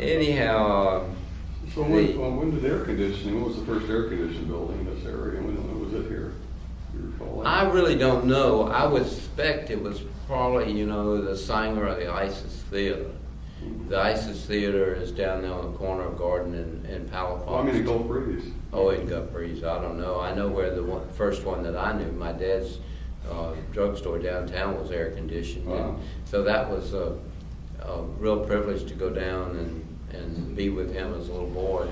Anyhow, So when did air conditioning, what was the first air conditioning building in this area? When was it here? You recall that? I really don't know. I would suspect it was probably, the Sanger or the ISIS Theater. The ISIS Theater is down there on the corner of Garden and Palafox. Well, I mean, in Gulf Breeze. Oh, in Gulf Breeze, I don't know. I know where the first one that I knew, my dad's drugstore downtown was air conditioned. Wow. And so that was a real privilege to go down and be with him as a little boy.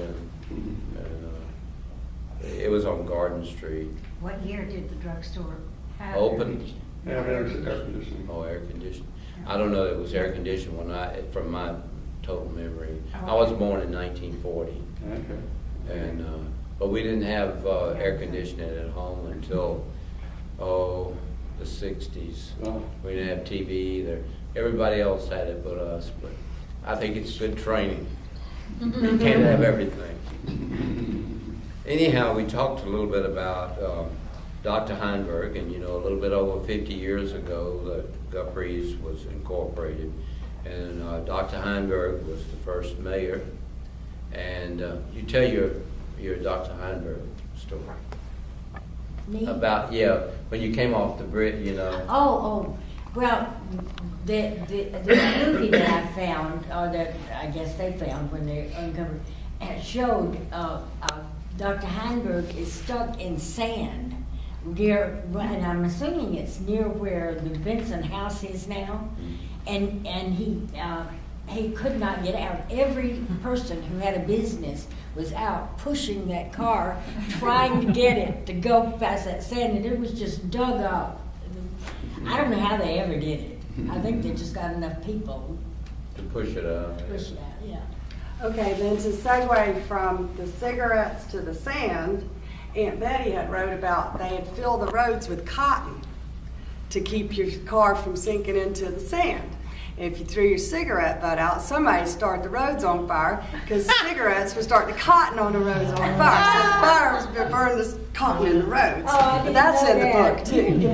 And it was on Garden Street. What year did the drugstore have? Open? Yeah, air conditioning. Oh, air conditioned. I don't know, it was air conditioned from my total memory. I was born in 1940. Okay. And, but we didn't have air conditioning at home until, the 60s. Oh. We didn't have TV either. Everybody else had it but us, but I think it's good training. You can't have everything. Anyhow, we talked a little bit about Dr. Heinberg, and a little bit over 50 years ago, the Gulf Breeze was incorporated, and Dr. Heinberg was the first mayor. And you tell your Dr. Heinberg story. Me? About, when you came off the bridge, Well, the movie that I found, or that I guess they found when they uncovered, it showed Dr. Heinberg is stuck in sand near, and I'm assuming it's near where the Benson house is now, and he could not get out. Every person who had a business was out pushing that car, trying to get it to go past that sand, and it was just dug up. I don't know how they ever did it. I think they just got enough people to push it out. to push it out, yeah. Okay, then to segue from the cigarettes to the sand, Aunt Betty had wrote about they had filled the roads with cotton to keep your car from sinking into the sand. If you threw your cigarette butt out, somebody started the roads on fire because the cigarettes were starting the cotton on the roads on fire. So the fire was burning this cotton in the roads. But that's in the book too.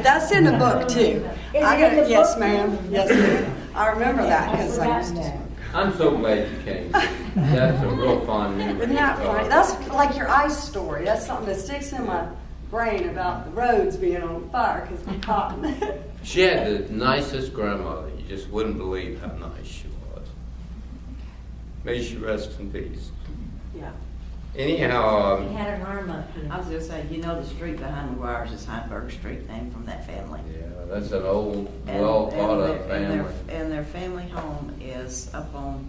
That's in the book too. Yes, ma'am. Yes, ma'am. I remember that because I used to. I'm so glad you came. That's a real fond memory. Isn't that funny? That's like your ice story. That's something that sticks in my brain about the roads being on fire because of cotton. She had the nicest grandmother. You just wouldn't believe how nice she was. May she rest in peace. Yeah. Anyhow, They had an arm up here. I was going to say, the street behind McGuire's is Heinberg Street, named from that family. yeah, that's an old, well thought of family. And their family home is up on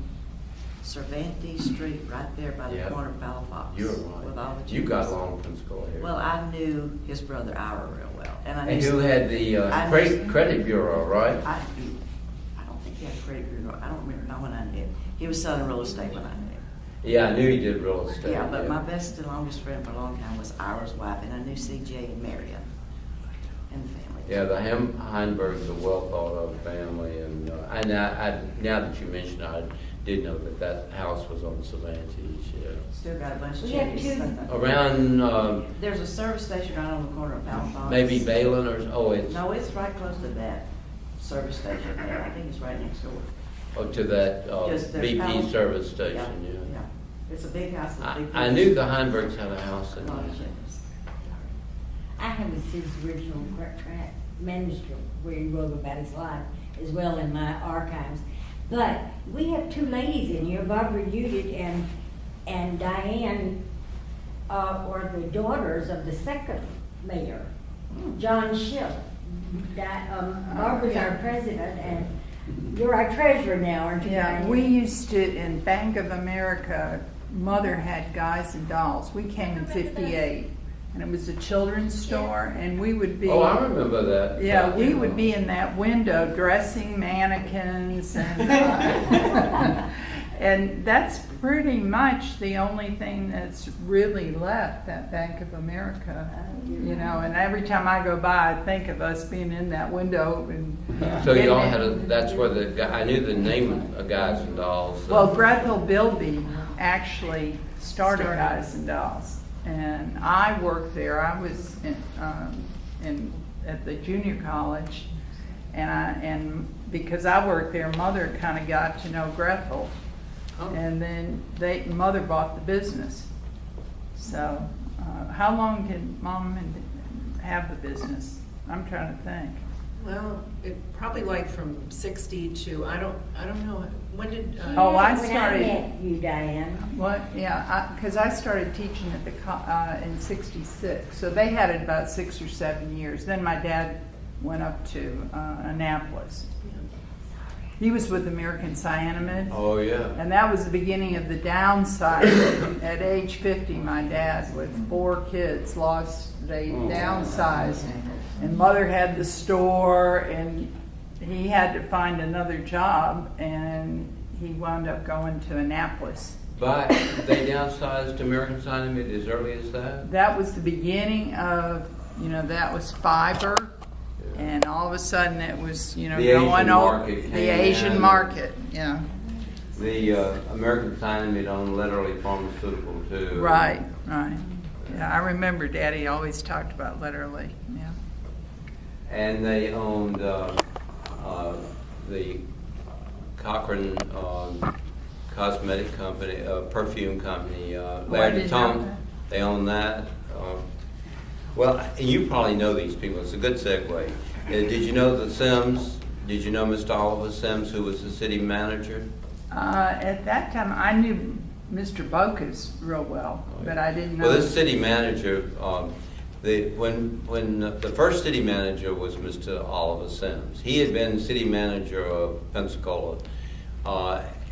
Cervantes Street, right there by the Yeah. corner of Palafox. You're With all right. the You got Jews. along from school here. Well, I knew his brother Ira real well. And who had the I credit bureau, right? I don't think he had a credit bureau. I don't remember when I knew. He was selling real estate when I knew him. Yeah, I knew he did real estate. Yeah, but my best and longest friend for a long time was Ira's wife, and I knew CJ and Marion and the family. Yeah, the Heinbergs are a well thought of family, and I now that you mention it, I did know that house was on Cervantes. Yeah. Still got a bunch of We have chimneys. two. Around There's a service station right on the corner of Palafox. maybe Balin it's No, it's right close to that service station there. I think it's right next door. to that Just the BP Pal- service station. Yeah. It's a big house. With big I knew the Heinbergs had a house in A lot of there. chimneys. I have his original track manuscript where he wrote about his life as well in my archives. But we have two ladies in here, Barbara Udit and Diane, or the daughters of the second mayor, John Schiff. Barbara's our president, and you're our treasurer now, aren't you? Yeah, Diane? we used to, in Bank of America, Mother had Guys and Dolls. We came in '58, and it was a children's store, and we would be. Oh, I remember that. Yeah, we would be in that window dressing mannequins, and and that's pretty much the only thing that's really left at Bank of America. And every time I go by, I think of us being in that window. And So you all had that's where I knew the name of Guys and Dolls. Well, Grethel Bilby actually started Guys and Dolls, and I worked there. I was at the junior college, and because I worked there, Mother kind of got to know Grethel, And then mother bought the business. So, how long did mom have the business? I'm trying to think. Well, it probably like from 60 to, I don't know, when did? Oh, I When started- met you, Diane. What, yeah, because I started teaching at the in '66, so they had it about 6 or 7 years. Then my dad went up to Annapolis. He was with American Cyanamid, Oh, yeah. and that was the beginning of the downsizing. At age 50, my dad, with 4 kids, they downsized, and mother had the store, and he had to find another job, and he wound up going to Annapolis. But they downsized American Cyanamid as early as that? That was the beginning of, that was fiber, and all of a sudden it was, The going Asian over market the came Asian in. market. Yeah, The American Cyanamid owned literally pharmaceutical too. right. Yeah, I remember Daddy always talked about literally. Yeah. And they owned the Cochrane cosmetic company, perfume company. I didn't know that. They own that. Well, and you probably know these people. It's a good segue. Did you know the Sims? Did you know Mr. Oliver Sims, who was the city manager? At that time, I knew Mr. Bocas real well, but I didn't know. Well, this city manager, when the first city manager was Mr. Oliver Sims. He had been city manager of Pensacola,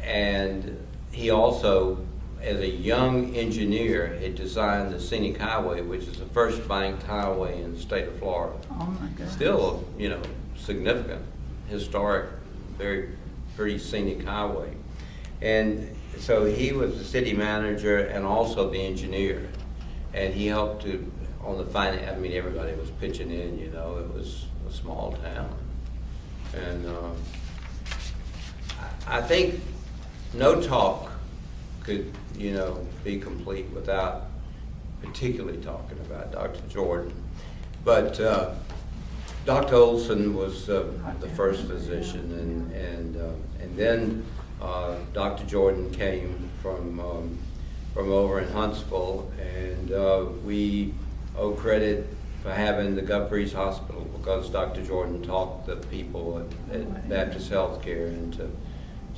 and he also, as a young engineer, had designed the scenic highway, which is the first banked highway in the state of Florida. Oh my goodness. Still, significant, historic, very pretty scenic highway. And so he was the city manager and also the engineer. And he helped on the finance. I mean, everybody was pitching in, it was a small town. And I think no talk could, be complete without particularly talking about Dr. Jordan. But Dr. Olson was the first physician, and then Dr. Jordan came from over in Huntsville, and we owe credit for having the Gulf Hospital because Dr. Jordan taught the people at Baptist Healthcare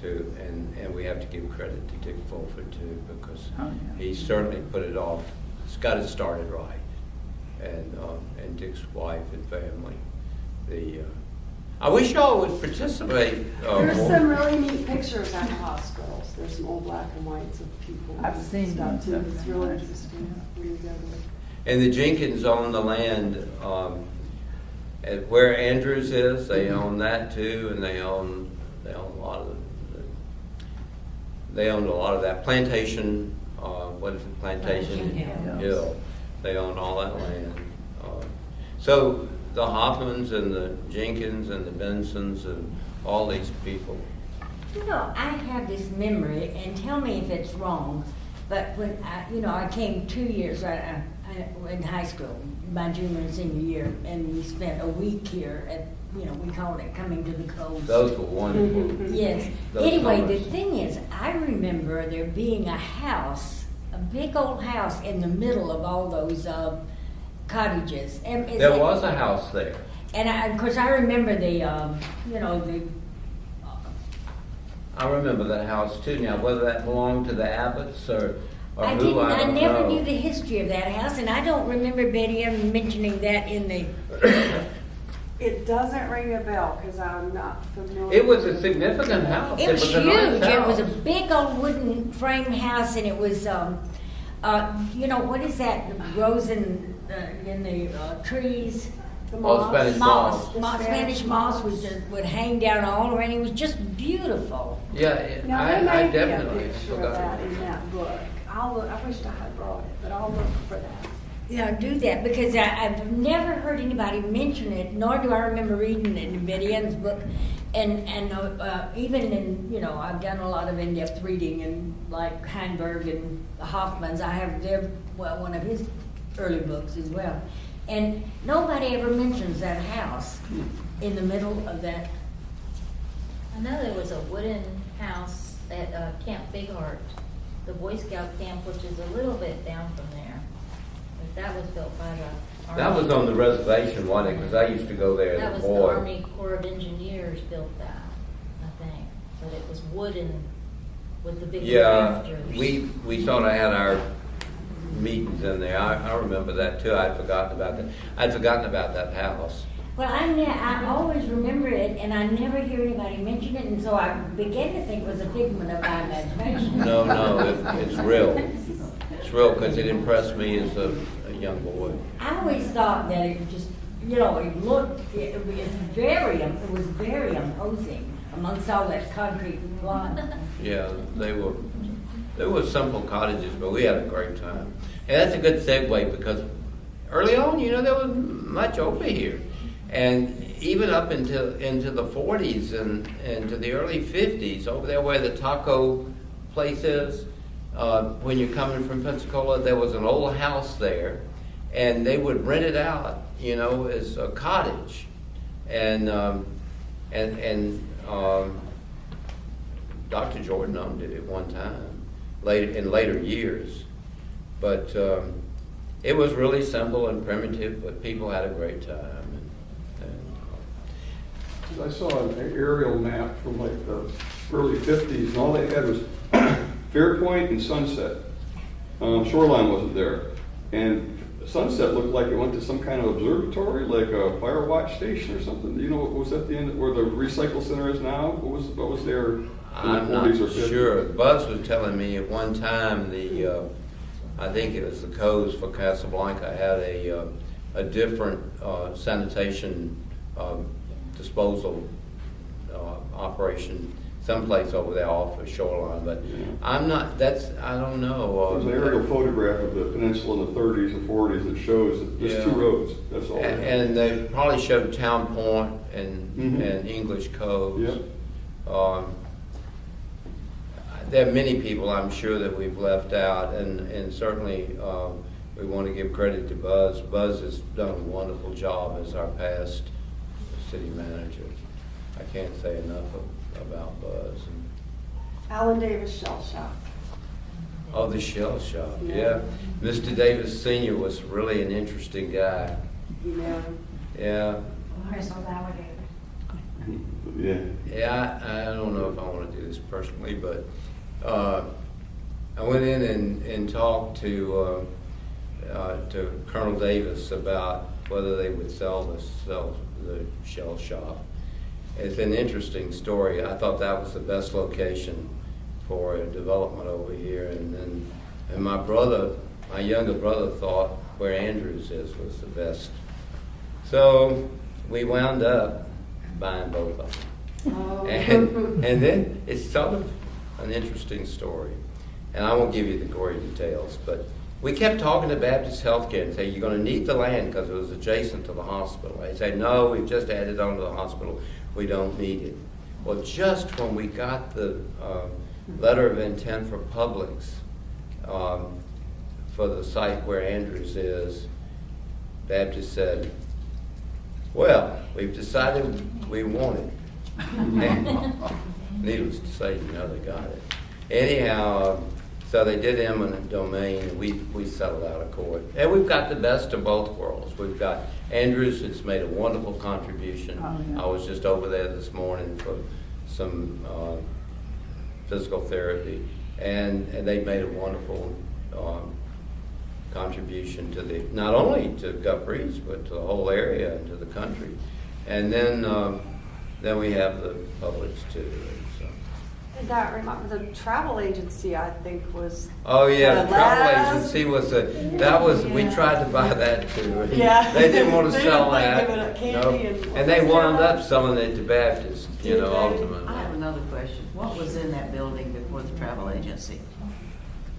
and we have to give credit to Dick Fulford too because he certainly put it off. It's got it started right, and Dick's wife and family. I wish y'all would participate. There's more. some really neat pictures at the hospitals. There's some old black and whites of people. I've and seen stuff those. too. It's really interesting. Really good. And the Jenkins own the land at where Andrews is. They own that too, and they own a lot of they owned a lot of that plantation. What is it? Plantation Hill. They owned all that land. So the Hoffmans and the Jenkins and the Bensons and all these people. I have this memory, and tell me if it's wrong, but when I came 2 years in high school, my junior and senior year, and we spent a week here at, we called it coming to the coast. Those were wonderful. Yes. Those Anyway, summers. the thing is, I remember there being a house, a big old house in the middle of all those cottages. And There was a house there. And of course, I remember the I remember that house too. Now, whether that belonged to the Abbotts or I who, didn't. I I don't never know. knew the history of that house, and I don't remember Betty ever mentioning that in the. It doesn't ring a bell because I'm not familiar. It was a with significant house. It was a nice huge. It was a house. big old wooden frame house, and it was, what is that that grows in the trees? The Oh, moss. Spanish moss. Spanish moss would hang down all around. It was just beautiful. Yeah, Now, I there may be a definitely picture of forgot. that in that book. I'll look. I wish I had brought it, but I'll look for that. Yeah, do that because I've never heard anybody mention it, nor do I remember reading it in Betty Ann's book. And even in, I've done a lot of in-depth reading, and like Heinberg and the Hoffmans, I have one of his early books as well. And nobody ever mentions that house in the middle of that. I know there was a wooden house at Camp Big Heart, the Boy Scout camp, which is a little bit down from there. But that was built by the Army. That was on the reservation, wasn't it? Because I used to go there That as was a the boy. Army Corps of Engineers built that, I think. But it was wooden with the big Yeah, rafters. we sort of had our meetings in there. I remember that too. I'd forgotten about that. I'd forgotten about that house. Well, I always remember it, and I never hear anybody mention it, and so I began to think it was a figment of my imagination. No, it's real. It's real because it impressed me as a young boy. I always thought that it just, it was very imposing amongst all that concrete block. Yeah, they were simple cottages, but we had a great time. And that's a good segue because early on, there was much over here. And even up into the 40s and into the early 50s, over there where the taco place is, when you're coming from Pensacola, there was an old house there, and they would rent it out, as a cottage. And Dr. Jordan owned it at one time, in later years. But it was really simple and primitive, but people had a great time. I saw an aerial map from like the early 50s, and all they had was Fairpoint and Sunset. Shoreline wasn't there. And Sunset looked like it went to some kind of observatory, like a fire watch station or something. What was at the end where the recycle center is now? What was there in I'm the not 40s or 50s? sure. Buzz was telling me at one time I think it was the codes for Casablanca had a different sanitation disposal operation someplace over there off of Shoreline, but I don't know. There's an aerial photograph of the peninsula in the 30s and 40s that shows just two roads. That's all. And they probably showed Town Point and English Cove. Yep. There are many people I'm sure that we've left out, and certainly we want to give credit to Buzz. Buzz has done a wonderful job as our past city manager. I can't say enough about Buzz. Alan Davis Shell Shop. Oh, the shell shop, yeah. Mr. Davis Sr. was really an interesting guy. Yeah. Yeah, I don't know if I want to do this personally, but I went in and talked to Colonel Davis about whether they would sell the shell shop. It's an interesting story. I thought that was the best location for a development over here, and my younger brother thought where Andrews is was the best. So we wound up buying both of them. Oh. And then it's sort of an interesting story. And I won't give you the gory details, but we kept talking to Baptist Healthcare and say, you're going to need the land because it was adjacent to the hospital. They say, no, we've just added on to the hospital. We don't need it. Well, just when we got the letter of intent for Publix for the site where Andrews is, Baptist said, well, we've decided we want it. And needless to say, they got it. Anyhow, so they did eminent domain, and we settled out of court. And we've got the best of both worlds. We've got Andrews, it's made a wonderful contribution. I was just over there this morning for some physical therapy, and they made a wonderful contribution to not only to Guthries, but to the whole area and to the country. And then we have the Publix too. That reminds the travel agency, I think, was. Oh yeah, the travel last- agency we tried to buy that too. Yeah. They didn't want to They sell didn't like that. giving it candy And they wound sell up selling it to Baptist, Did they? ultimately. I have another question. What was in that building before the travel agency?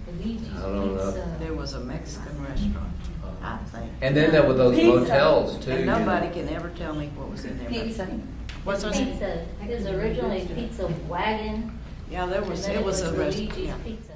Luigi's I don't know. Pizza. There was a Mexican restaurant, I think. And then there were those Pizza. motels too. And nobody can ever tell me what was in there. Pizza. What's on it? Pizza. It was originally Pizza Wagon. Yeah, there And was, then it was a Luigi's restaurant. Pizza.